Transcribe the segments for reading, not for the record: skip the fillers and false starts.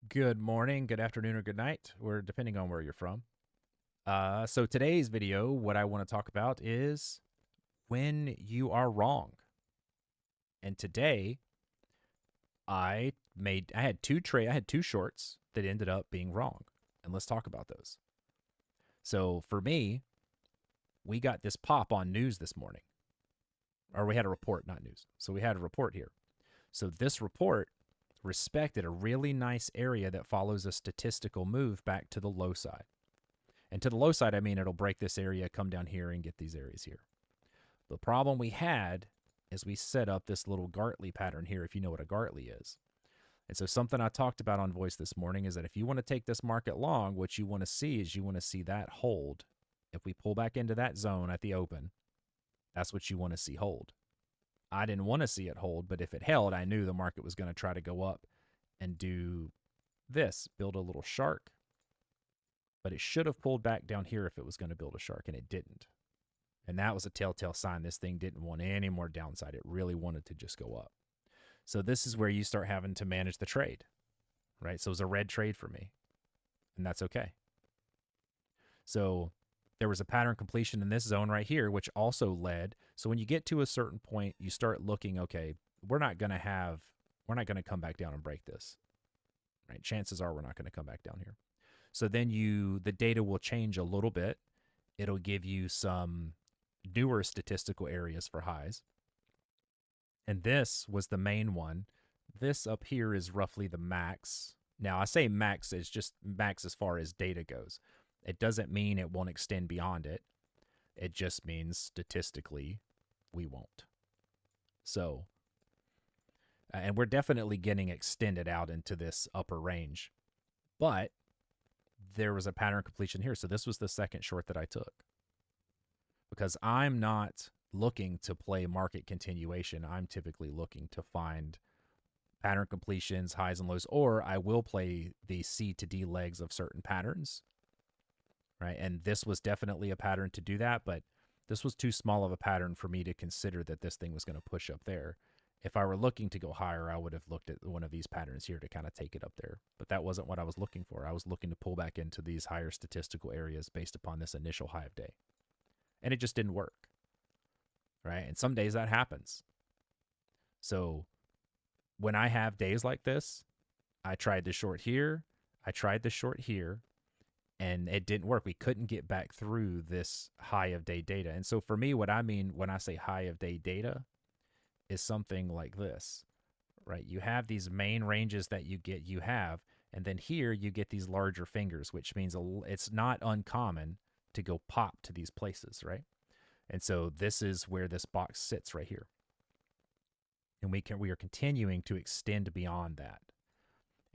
Good morning, good afternoon, or good night, or depending on where you're from. So today's video, what I want to talk about is when you are wrong. And today, I had two shorts that ended up being wrong, and let's talk about those. So for me, we got this pop on news this morning, or we had a report, not news. So we had a report here. So this report respected a really nice area that follows a statistical move back to the low side. And to the low side, I mean it'll break this area, come down here, and get these areas here. The problem we had is we set up this little Gartley pattern here, if you know what a Gartley is. And so something I talked about on Voice this morning is that if you want to take this market long, what you want to see is you want to see that hold. If we pull back into that zone at the open, that's what you want to see hold. I didn't want to see it hold, but if it held, I knew the market was going to try to go up and do this, build a little shark. But it should have pulled back down here if it was going to build a shark, and it didn't. And that was a telltale sign this thing didn't want any more downside. It really wanted to just go up. So this is where you start having to manage the trade, right? So it was a red trade for me, and that's okay. So there was a pattern completion in this zone right here, which also led. So when you get to a certain point, you start looking, okay, we're not going to come back down and break this, right? Chances are we're not going to come back down here. So then the data will change a little bit. It'll give you some newer statistical areas for highs. And this was the main one. This up here is roughly the max. Now I say max is just max as far as data goes. It doesn't mean it won't extend beyond it. It just means statistically we won't. So, and we're definitely getting extended out into this upper range. But there was a pattern completion here. So this was the second short that I took. Because I'm not looking to play market continuation. I'm typically looking to find pattern completions, highs and lows, or I will play the C to D legs of certain patterns, right? And this was definitely a pattern to do that, but this was too small of a pattern for me to consider that this thing was going to push up there. If I were looking to go higher, I would have looked at one of these patterns here to kind of take it up there. But that wasn't what I was looking for. I was looking to pull back into these higher statistical areas based upon this initial high of day. And it just didn't work, right? And some days that happens. So when I have days like this, I tried the short here, I tried the short here, and it didn't work. We couldn't get back through this high of day data. And so for me, what I mean when I say high of day data is something like this, right? You have these main ranges that you have, and then here you get these larger fingers, which means it's not uncommon to go pop to these places, right? And so this is where this box sits right here. And we are continuing to extend beyond that.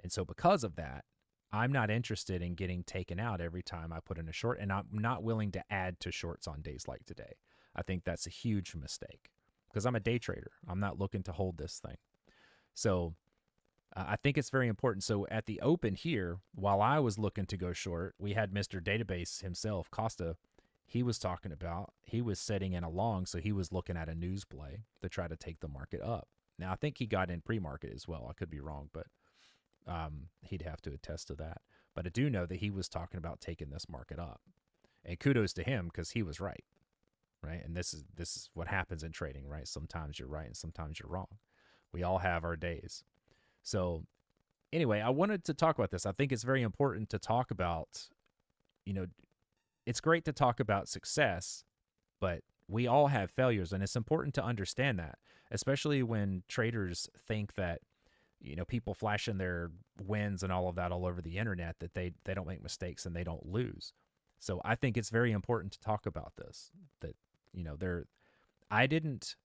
And so because of that, I'm not interested in getting taken out every time I put in a short, and I'm not willing to add to shorts on days like today. I think that's a huge mistake because I'm a day trader. I'm not looking to hold this thing. So I think it's very important. So at the open here, while I was looking to go short, we had Mr. Database himself, Costa. He was talking about, he was setting in a long, so he was looking at a news play to try to take the market up. Now, I think he got in pre-market as well. I could be wrong, but he'd have to attest to that. But I do know that he was talking about taking this market up. And kudos to him because he was right, right? And this is what happens in trading, right? Sometimes you're right and sometimes you're wrong. We all have our days. So anyway, I wanted to talk about this. I think it's very important to talk about, it's great to talk about success, but we all have failures, and it's important to understand that, especially when traders think that, people flashing their wins and all of that all over the internet, that they don't make mistakes and they don't lose. So I think it's very important to talk about this, that, I didn't,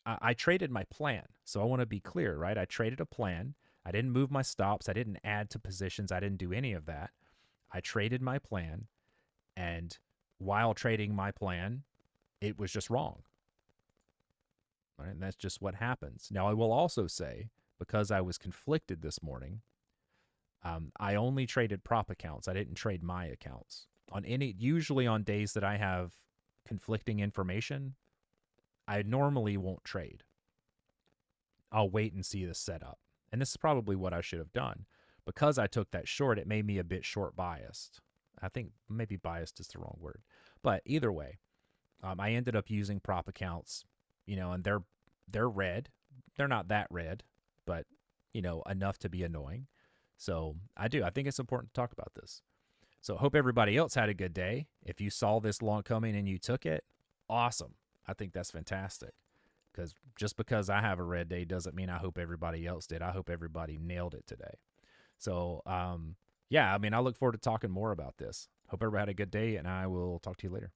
I traded my plan. So I want to be clear, right? I traded a plan. I didn't move my stops. I didn't add to positions. I didn't do any of that. I traded my plan. And while trading my plan, it was just wrong. Right? And that's just what happens. Now, I will also say, because I was conflicted this morning, I only traded prop accounts. I didn't trade my accounts. Usually on days that I have conflicting information, I normally won't trade. I'll wait and see the setup. And this is probably what I should have done. Because I took that short, it made me a bit short biased. I think maybe biased is the wrong word. But either way, I ended up using prop accounts, and they're red. They're not that red, but enough to be annoying. So I think it's important to talk about this. So hope everybody else had a good day. If you saw this long coming and you took it, awesome. I think that's fantastic. Because just because I have a red day doesn't mean I hope everybody else did. I hope everybody nailed it today. So, yeah, I mean, I look forward to talking more about this. Hope everybody had a good day, and I will talk to you later.